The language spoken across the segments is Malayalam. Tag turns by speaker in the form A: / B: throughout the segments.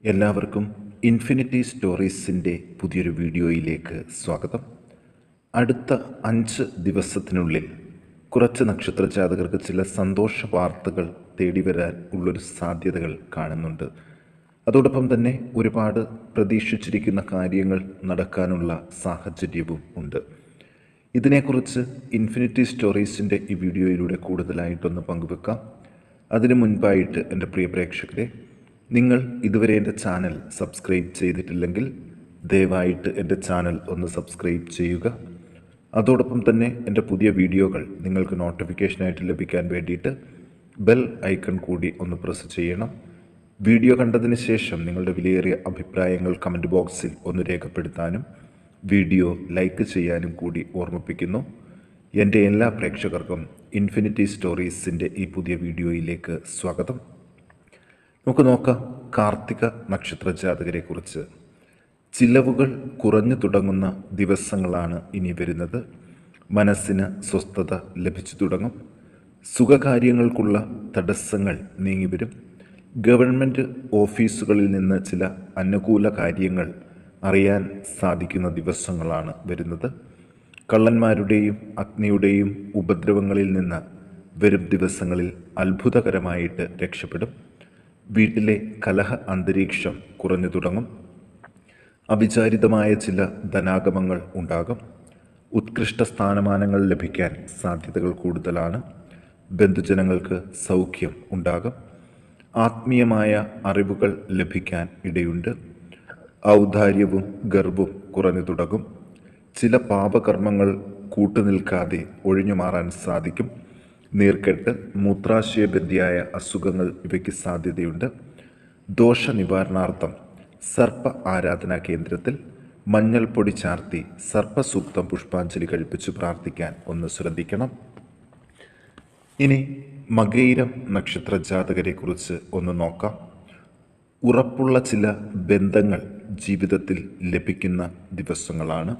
A: എല്ലാവർക്കും ഇൻഫിനിറ്റി സ്റ്റോറീസിൻ്റെ പുതിയൊരു വീഡിയോയിലേക്ക് സ്വാഗതം. അടുത്ത 5 ദിവസത്തിനുള്ളിൽ കുറച്ച് നക്ഷത്രജാതകർക്ക് ചില സന്തോഷ വാർത്തകൾ തേടി വരാൻ ഉള്ളൊരു സാധ്യതകൾ കാണുന്നുണ്ട്. അതോടൊപ്പം തന്നെ ഒരുപാട് പ്രതീക്ഷിച്ചിരിക്കുന്ന കാര്യങ്ങൾ നടക്കാനുള്ള സാഹചര്യവും ഉണ്ട്. ഇതിനെക്കുറിച്ച് ഇൻഫിനിറ്റി സ്റ്റോറീസിൻ്റെ ഈ വീഡിയോയിലൂടെ കൂടുതലായിട്ടൊന്ന് പങ്കുവെക്കാം. അതിനു മുൻപായിട്ട് എൻ്റെ പ്രിയ പ്രേക്ഷകരെ, നിങ്ങൾ ഇതുവരെ എൻ്റെ ചാനൽ സബ്സ്ക്രൈബ് ചെയ്തിട്ടില്ലെങ്കിൽ ദയവായിട്ട് എൻ്റെ ചാനൽ ഒന്ന് സബ്സ്ക്രൈബ് ചെയ്യുക. അതോടൊപ്പം തന്നെ എൻ്റെ പുതിയ വീഡിയോകൾ നിങ്ങൾക്ക് നോട്ടിഫിക്കേഷനായിട്ട് ലഭിക്കാൻ വേണ്ടിയിട്ട് ബെൽ ഐക്കൺ കൂടി ഒന്ന് പ്രസ് ചെയ്യണം. വീഡിയോ കണ്ടതിന് ശേഷം നിങ്ങളുടെ വിലയേറിയ അഭിപ്രായങ്ങൾ കമൻറ്റ് ബോക്സിൽ ഒന്ന് രേഖപ്പെടുത്താനും വീഡിയോ ലൈക്ക് ചെയ്യാനും കൂടി ഓർമ്മിപ്പിക്കുന്നു. എൻ്റെ എല്ലാ പ്രേക്ഷകർക്കും ഇൻഫിനിറ്റി സ്റ്റോറീസിൻ്റെ ഈ പുതിയ വീഡിയോയിലേക്ക് സ്വാഗതം. നമുക്ക് നോക്കാം കാർത്തിക നക്ഷത്ര ജാതകരെ കുറിച്ച്. ചിലവുകൾ കുറഞ്ഞു തുടങ്ങുന്ന ദിവസങ്ങളാണ് ഇനി വരുന്നത്. മനസ്സിന് സ്വസ്ഥത ലഭിച്ചു തുടങ്ങും. സുഖകാര്യങ്ങൾക്കുള്ള തടസ്സങ്ങൾ നീങ്ങിവരും. ഗവൺമെൻറ് ഓഫീസുകളിൽ നിന്ന് ചില അനുകൂല കാര്യങ്ങൾ അറിയാൻ സാധിക്കുന്ന ദിവസങ്ങളാണ് വരുന്നത്. കള്ളന്മാരുടെയും അഗ്നിയുടെയും ഉപദ്രവങ്ങളിൽ നിന്ന് വരും ദിവസങ്ങളിൽ അത്ഭുതകരമായിട്ട് രക്ഷപ്പെടും. വീട്ടിലെ കലഹ അന്തരീക്ഷം കുറഞ്ഞു തുടങ്ങും. അവിചാരിതമായ ചില ധനാഗമങ്ങൾ ഉണ്ടാകും. ഉത്കൃഷ്ട സ്ഥാനമാനങ്ങൾ ലഭിക്കാൻ സാധ്യതകൾ കൂടുതലാണ്. ബന്ധുജനങ്ങൾക്ക് സൗഖ്യം ഉണ്ടാകും. ആത്മീയമായ അറിവുകൾ ലഭിക്കാൻ ഇടയുണ്ട്. ഔദാര്യവും ഗർവും കുറഞ്ഞു തുടങ്ങും. ചില പാപകർമ്മങ്ങൾ കൂട്ടുനിൽക്കാതെ ഒഴിഞ്ഞു മാറാൻ സാധിക്കും. നീർക്കെട്ട്, മൂത്രാശയബന്ധിയായ അസുഖങ്ങൾ ഇവയ്ക്ക് സാധ്യതയുണ്ട്. ദോഷ നിവാരണാർത്ഥം സർപ്പ ആരാധനാ കേന്ദ്രത്തിൽ മഞ്ഞൾപ്പൊടി ചാർത്തി സർപ്പസൂക്തം പുഷ്പാഞ്ജലി കഴിപ്പിച്ച് പ്രാർത്ഥിക്കാൻ ഒന്ന് ശ്രദ്ധിക്കണം. ഇനി മകയിരം നക്ഷത്ര ജാതകരെ കുറിച്ച് ഒന്ന് നോക്കാം. ഉറപ്പുള്ള ചില ബന്ധങ്ങൾ ജീവിതത്തിൽ ലഭിക്കുന്ന ദിവസങ്ങളാണ്.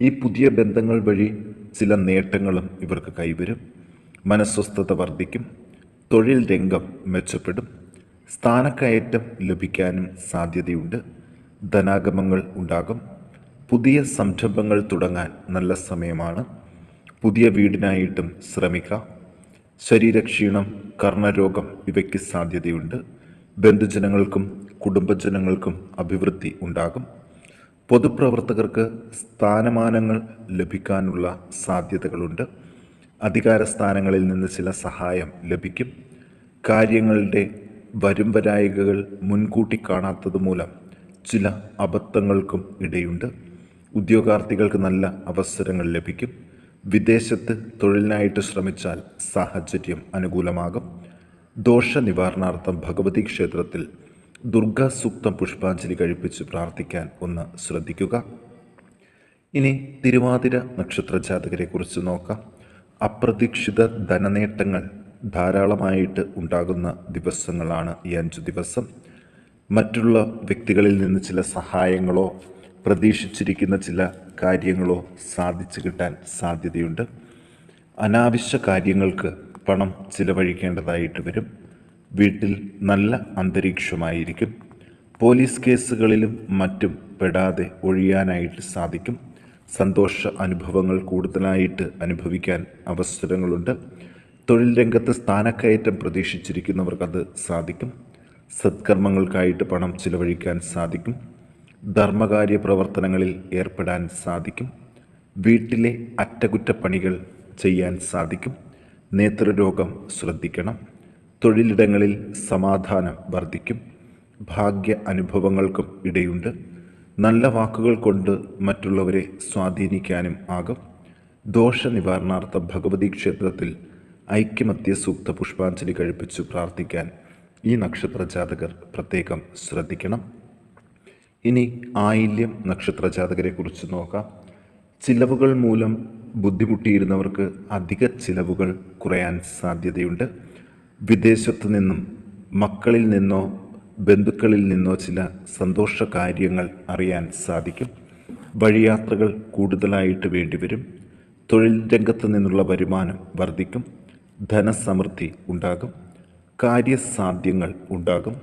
A: ഈ പുതിയ ബന്ധങ്ങൾ വഴി ചില നേട്ടങ്ങളും ഇവർക്ക് കൈവരും. മനസ്വസ്ഥത വർദ്ധിക്കും. തൊഴിൽ രംഗം മെച്ചപ്പെടും. സ്ഥാനക്കയറ്റം ലഭിക്കാനും സാധ്യതയുണ്ട്. ധനാഗമങ്ങൾ ഉണ്ടാകും. പുതിയ സംരംഭങ്ങൾ തുടങ്ങാൻ നല്ല സമയമാണ്. പുതിയ വീടിനായിട്ടും ശ്രമിക്കാം. ശരീരക്ഷീണം, കർണരോഗം ഇവയ്ക്ക് സാധ്യതയുണ്ട്. ബന്ധുജനങ്ങൾക്കും കുടുംബജനങ്ങൾക്കും അഭിവൃദ്ധി ഉണ്ടാകും. പൊതുപ്രവർത്തകർക്ക് സ്ഥാനമാനങ്ങൾ ലഭിക്കാനുള്ള സാധ്യതകളുണ്ട്. അധികാര സ്ഥാനങ്ങളിൽ നിന്ന് ചില സഹായം ലഭിക്കും. കാര്യങ്ങളുടെ വരുംവരായികകൾ മുൻകൂട്ടി കാണാത്തത് മൂലം ചില അബദ്ധങ്ങൾക്കും ഇടയുണ്ട്. ഉദ്യോഗാർത്ഥികൾക്ക് നല്ല അവസരങ്ങൾ ലഭിക്കും. വിദേശത്ത് തൊഴിലിനായിട്ട് ശ്രമിച്ചാൽ സാഹചര്യം അനുകൂലമാകും. ദോഷ നിവാരണാർത്ഥം ഭഗവതി ക്ഷേത്രത്തിൽ ദുർഗാ സൂക്തം പുഷ്പാഞ്ജലി കഴിപ്പിച്ച് പ്രാർത്ഥിക്കാൻ ഒന്ന് ശ്രദ്ധിക്കുക. ഇനി തിരുവാതിര നക്ഷത്ര ജാതകരെ കുറിച്ച് നോക്കാം. അപ്രതീക്ഷിത ധനനേട്ടങ്ങൾ ധാരാളമായിട്ട് ഉണ്ടാകുന്ന ദിവസങ്ങളാണ് ഈ 5 ദിവസം. മറ്റുള്ള വ്യക്തികളിൽ നിന്ന് ചില സഹായങ്ങളോ പ്രതീക്ഷിച്ചിരിക്കുന്ന ചില കാര്യങ്ങളോ സാധിച്ചു കിട്ടാൻ സാധ്യതയുണ്ട്. അനാവശ്യ കാര്യങ്ങൾക്ക് പണം ചിലവഴിക്കേണ്ടതായിട്ട് വരും. വീട്ടിൽ നല്ല അന്തരീക്ഷമായിരിക്കും. പോലീസ് കേസുകളിലും മറ്റും പെടാതെ ഒഴിയാനായിട്ട് സാധിക്കും. സന്തോഷ അനുഭവങ്ങൾ കൂടുതലായിട്ട് അനുഭവിക്കാൻ അവസരങ്ങളുണ്ട്. തൊഴിൽ രംഗത്ത് സ്ഥാനക്കയറ്റം പ്രതീക്ഷിച്ചിരിക്കുന്നവർക്കത് സാധിക്കും. സത്കർമ്മങ്ങൾക്കായിട്ട് പണം ചിലവഴിക്കാൻ സാധിക്കും. ധർമ്മകാര്യ പ്രവർത്തനങ്ങളിൽ ഏർപ്പെടാൻ സാധിക്കും. വീട്ടിലെ അറ്റകുറ്റപ്പണികൾ ചെയ്യാൻ സാധിക്കും. നേത്രരോഗം ശ്രദ്ധിക്കണം. തൊഴിലിടങ്ങളിൽ സമാധാനം വർദ്ധിക്കും. ഭാഗ്യ അനുഭവങ്ങൾക്കും ഇടയുണ്ട്. നല്ല വാക്കുകൾ കൊണ്ട് മറ്റുള്ളവരെ സ്വാധീനിക്കാനും ആകും. ദോഷ നിവാരണാർത്ഥം ഭഗവതി ക്ഷേത്രത്തിൽ ഐക്യമത്യ സൂക്ത പുഷ്പാഞ്ജലി കഴിപ്പിച്ചു പ്രാർത്ഥിക്കാൻ ഈ നക്ഷത്ര ജാതകർ പ്രത്യേകം ശ്രദ്ധിക്കണം. ഇനി ആയില്യം നക്ഷത്ര ജാതകരെ കുറിച്ച് നോക്കാം. ചിലവുകൾ മൂലം ബുദ്ധിമുട്ടിയിരുന്നവർക്ക് അധിക ചിലവുകൾ കുറയാൻ സാധ്യതയുണ്ട്. വിദേശത്തു നിന്നും മക്കളിൽ നിന്നോ ബന്ധുക്കളിൽ നിന്നോ ചില സന്തോഷ കാര്യങ്ങൾ അറിയാൻ സാധിക്കും. വഴിയാത്രകൾ കൂടുതലായിട്ട് വേണ്ടിവരും. തൊഴിൽ രംഗത്ത് നിന്നുള്ള വരുമാനം വർദ്ധിക്കും. ധനസമൃദ്ധി ഉണ്ടാകും. കാര്യസാധ്യങ്ങൾ ഉണ്ടാകും.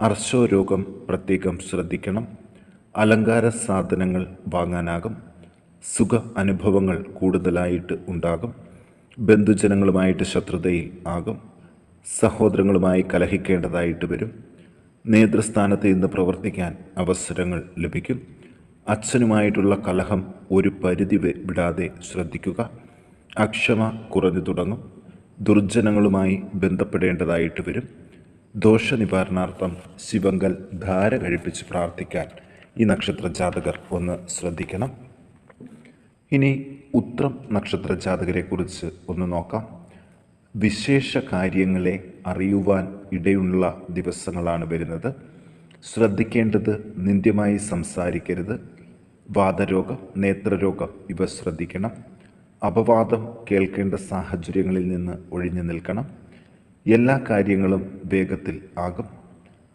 A: അർശോരോഗം പ്രത്യേകം ശ്രദ്ധിക്കണം. അലങ്കാര സാധനങ്ങൾ വാങ്ങാനാകും. സുഖ അനുഭവങ്ങൾ കൂടുതലായിട്ട് ഉണ്ടാകും. ബന്ധുജനങ്ങളുമായിട്ട് ശത്രുതയിൽ ആകും. സഹോദരങ്ങളുമായി കലഹിക്കേണ്ടതായിട്ട് വരും. നേതൃസ്ഥാനത്ത് ഇന്ന് പ്രവർത്തിക്കാൻ അവസരങ്ങൾ ലഭിക്കും. അച്ഛനുമായിട്ടുള്ള കലഹം ഒരു പരിധി വിടാതെ ശ്രദ്ധിക്കുക. അക്ഷമ കുറഞ്ഞു തുടങ്ങും. ദുർജനങ്ങളുമായി ബന്ധപ്പെടേണ്ടതായിട്ട് വരും. ദോഷനിവാരണാർത്ഥം ശിവങ്കൽ ധാര കഴിപ്പിച്ച് പ്രാർത്ഥിക്കാൻ ഈ നക്ഷത്ര ജാതകർ ഒന്ന് ശ്രദ്ധിക്കണം. ഇനി ഉത്രം നക്ഷത്ര ജാതകരെക്കുറിച്ച് ഒന്ന് നോക്കാം. വിശേഷ കാര്യങ്ങളെ അറിയുവാൻ ഇടയുള്ള ദിവസങ്ങളാണ് വരുന്നത്. ശ്രദ്ധിക്കേണ്ടത് നിന്ദ്യമായി സംസാരിക്കരുത്. വാതരോഗം, നേത്രരോഗം ഇവ ശ്രദ്ധിക്കണം. അപവാദം കേൾക്കേണ്ട സാഹചര്യങ്ങളിൽ നിന്ന് ഒഴിഞ്ഞു നിൽക്കണം. എല്ലാ കാര്യങ്ങളും വേഗത്തിൽ ആകും.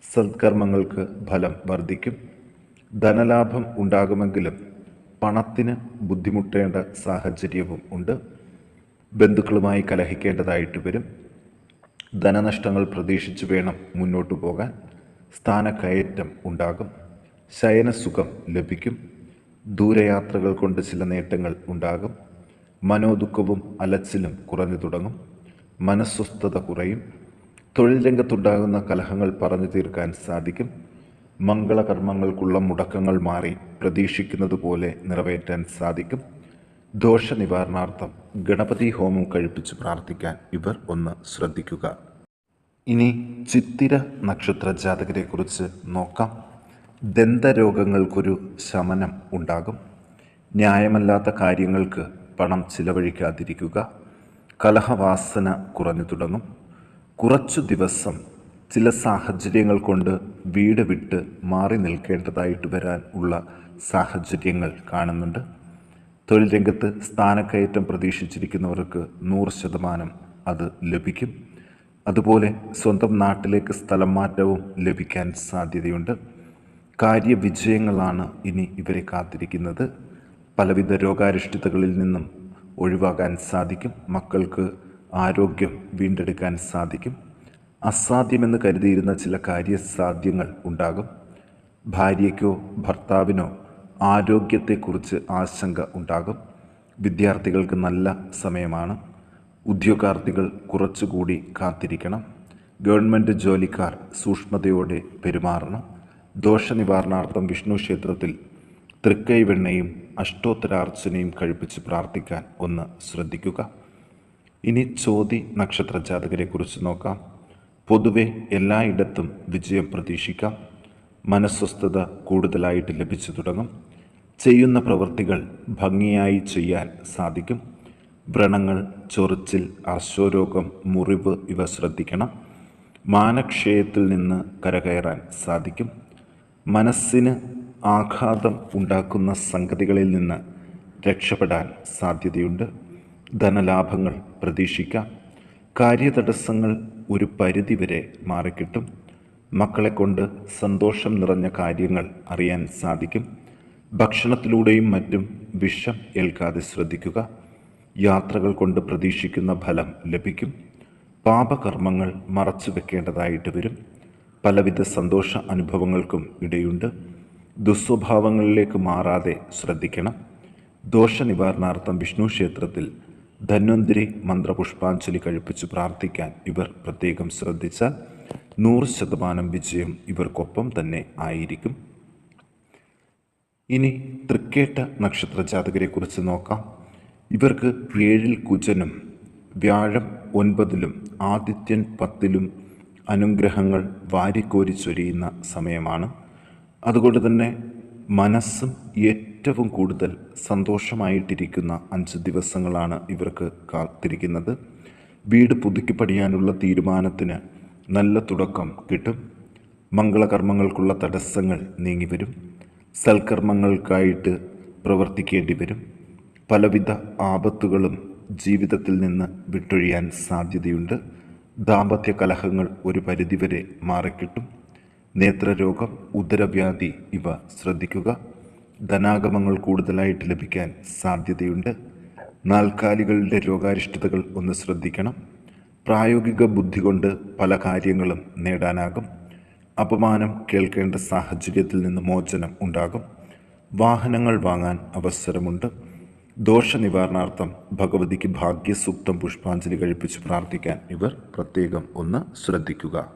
A: സത്കർമ്മങ്ങൾക്ക് ഫലം വർദ്ധിക്കും. ധനലാഭം ഉണ്ടാകുമെങ്കിലും പണത്തിന് ബുദ്ധിമുട്ടേണ്ട സാഹചര്യവും ഉണ്ട്. ബന്ധുക്കളുമായി കലഹിക്കേണ്ടതായിട്ട് വരും. ധനനഷ്ടങ്ങൾ പ്രതീക്ഷിച്ചു വേണം മുന്നോട്ടു പോകാൻ. സ്ഥാനക്കയറ്റം ഉണ്ടാകും. ശയനസുഖം ലഭിക്കും. ദൂരയാത്രകൾ കൊണ്ട് ചില നേട്ടങ്ങൾ ഉണ്ടാകും. മനോദുഃഖവും അലച്ചിലും കുറഞ്ഞു തുടങ്ങും. മനസ്വസ്ഥത കുറയും. തൊഴിൽ രംഗത്തുണ്ടാകുന്ന കലഹങ്ങൾ പറഞ്ഞു തീർക്കാൻ സാധിക്കും. മംഗളകർമ്മങ്ങൾക്കുള്ള മുടക്കങ്ങൾ മാറി പ്രതീക്ഷിക്കുന്നത് പോലെ നിറവേറ്റാൻ സാധിക്കും. ദോഷനിവാരണാർത്ഥം ഗണപതി ഹോമം കഴിപ്പിച്ച് പ്രാർത്ഥിക്കാൻ ഇവർ ഒന്ന് ശ്രദ്ധിക്കുക. ഇനി ചിത്തിര നക്ഷത്ര ജാതകരെക്കുറിച്ച് നോക്കാം. ദന്തരോഗങ്ങൾക്കൊരു ശമനം ഉണ്ടാകും. ന്യായമല്ലാത്ത കാര്യങ്ങൾക്ക് പണം ചിലവഴിക്കാതിരിക്കുക. കലഹവാസന കുറഞ്ഞു തുടങ്ങും. കുറച്ചു ദിവസം ചില സാഹചര്യങ്ങൾ കൊണ്ട് വീട് വിട്ട് മാറി നിൽക്കേണ്ടതായിട്ട് വരാൻ ഉള്ള സാഹചര്യങ്ങൾ കാണുന്നുണ്ട്. തൊഴിൽ രംഗത്ത് സ്ഥാനക്കയറ്റം പ്രതീക്ഷിച്ചിരിക്കുന്നവർക്ക് 100% അത് ലഭിക്കും. അതുപോലെ സ്വന്തം നാട്ടിലേക്ക് സ്ഥലം മാറ്റവും ലഭിക്കാൻ സാധ്യതയുണ്ട്. കാര്യവിജയങ്ങളാണ് ഇനി ഇവരെ കാത്തിരിക്കുന്നത്. പലവിധ രോഗാരിഷ്ടിതകളിൽ നിന്നും ഒഴിവാകാൻ സാധിക്കും. മക്കൾക്ക് ആരോഗ്യം വീണ്ടെടുക്കാൻ സാധിക്കും. അസാധ്യമെന്ന് കരുതിയിരുന്ന ചില കാര്യസാധ്യങ്ങൾ ഉണ്ടാകും. ഭാര്യയ്ക്കോ ഭർത്താവിനോ ആരോഗ്യത്തെക്കുറിച്ച് ആശങ്ക ഉണ്ടാകും. വിദ്യാർത്ഥികൾക്ക് നല്ല സമയമാണ്. ഉദ്യോഗാർത്ഥികൾ കുറച്ചുകൂടി കാത്തിരിക്കണം. ഗവൺമെൻറ് ജോലിക്കാർ സൂക്ഷ്മതയോടെ പെരുമാറണം. ദോഷനിവാരണാർത്ഥം വിഷ്ണു ക്ഷേത്രത്തിൽ തൃക്കൈവെണ്ണയും അഷ്ടോത്തരാർച്ചനയും കഴിപ്പിച്ച് പ്രാർത്ഥിക്കാൻ ഒന്ന് ശ്രദ്ധിക്കുക. ഇനി ചോതി നക്ഷത്ര ജാതകരെക്കുറിച്ച് നോക്കാം. പൊതുവെ എല്ലായിടത്തും വിജയം പ്രതീക്ഷിക്കാം. മനസ്വസ്ഥത കൂടുതലായിട്ട് ലഭിച്ചു തുടങ്ങും. ചെയ്യുന്ന പ്രവൃത്തികൾ ഭംഗിയായി ചെയ്യാൻ സാധിക്കും. വ്രണങ്ങൾ, ചൊറിച്ചിൽ, അർശോരോഗം, മുറിവ് ഇവ ശ്രദ്ധിക്കണം. മാനക്ഷയത്തിൽ നിന്ന് കരകയറാൻ സാധിക്കും. മനസ്സിന് ആഘാതം ഉണ്ടാക്കുന്ന സംഗതികളിൽ നിന്ന് രക്ഷപ്പെടാൻ സാധ്യതയുണ്ട്. ധനലാഭങ്ങൾ പ്രതീക്ഷിക്കാം. കാര്യതടസ്സങ്ങൾ ഒരു പരിധിവരെ മാറിക്കിട്ടും. മക്കളെ കൊണ്ട് സന്തോഷം നിറഞ്ഞ കാര്യങ്ങൾ അറിയാൻ സാധിക്കും. ഭക്ഷണത്തിലൂടെയും മറ്റും വിഷം ഏൽക്കാതെ ശ്രദ്ധിക്കുക. യാത്രകൾ കൊണ്ട് പ്രതീക്ഷിക്കുന്ന ഫലം ലഭിക്കും. പാപകർമ്മങ്ങൾ മറച്ചു വെക്കേണ്ടതായിട്ട് വരും. പലവിധ സന്തോഷ അനുഭവങ്ങൾക്കും ഇടയുണ്ട്. ദുസ്വഭാവങ്ങളിലേക്ക് മാറാതെ ശ്രദ്ധിക്കണം. ദോഷനിവാരണാർത്ഥം വിഷ്ണു ക്ഷേത്രത്തിൽ ധന്വന്തിരി മന്ത്രപുഷ്പാഞ്ജലി കഴിപ്പിച്ച് പ്രാർത്ഥിക്കാൻ ഇവർ പ്രത്യേകം ശ്രദ്ധിച്ചാൽ 100% വിജയം ഇവർക്കൊപ്പം തന്നെ ആയിരിക്കും. ഇനി തൃക്കേട്ട നക്ഷത്ര ജാതകരെക്കുറിച്ച് നോക്കാം. ഇവർക്ക് 7-ൽ കുജനും വ്യാഴം 9-ലും ആദിത്യൻ 10-ലും അനുഗ്രഹങ്ങൾ വാരിക്കോരി ചൊരിയുന്ന സമയമാണ്. അതുകൊണ്ട് തന്നെ മനസ്സും ഏറ്റവും കൂടുതൽ സന്തോഷമായിട്ടിരിക്കുന്ന 5 ദിവസങ്ങളാണ് ഇവർക്ക് കാത്തിരിക്കുന്നത്. വീട് പുതുക്കി പണിയാനുള്ള തീരുമാനത്തിന് നല്ല തുടക്കം കിട്ടും. മംഗളകർമ്മങ്ങൾക്കുള്ള തടസ്സങ്ങൾ നീങ്ങിവരും. സൽക്കർമ്മങ്ങൾക്കായിട്ട് പ്രവർത്തിക്കേണ്ടി വരും. പലവിധ ആപത്തുകളും ജീവിതത്തിൽ നിന്ന് വിട്ടൊഴിയാൻ സാധ്യതയുണ്ട്. ദാമ്പത്യ കലഹങ്ങൾ ഒരു പരിധിവരെ മാറിക്കിട്ടും. നേത്രരോഗം, ഉദരവ്യാധി ഇവ ശ്രദ്ധിക്കുക. ധനാഗമങ്ങൾ കൂടുതലായിട്ട് ലഭിക്കാൻ സാധ്യതയുണ്ട്. നാൽക്കാലികളുടെ രോഗാരിഷ്ടിതകൾ ഒന്ന് ശ്രദ്ധിക്കണം. പ്രായോഗിക ബുദ്ധി കൊണ്ട് പല കാര്യങ്ങളും നേടാനാകും. അപമാനം കേൾക്കേണ്ട സാഹചര്യത്തിൽ നിന്ന് മോചനം ഉണ്ടാകും. വാഹനങ്ങൾ വാങ്ങാൻ അവസരമുണ്ട്. ദോഷനിവാരണാർത്ഥം ഭഗവതിക്ക് ഭാഗ്യസൂക്തം പുഷ്പാഞ്ജലി കഴിപ്പിച്ച് പ്രാർത്ഥിക്കാൻ ഇവർ പ്രത്യേകം ഒന്ന് ശ്രദ്ധിക്കുക.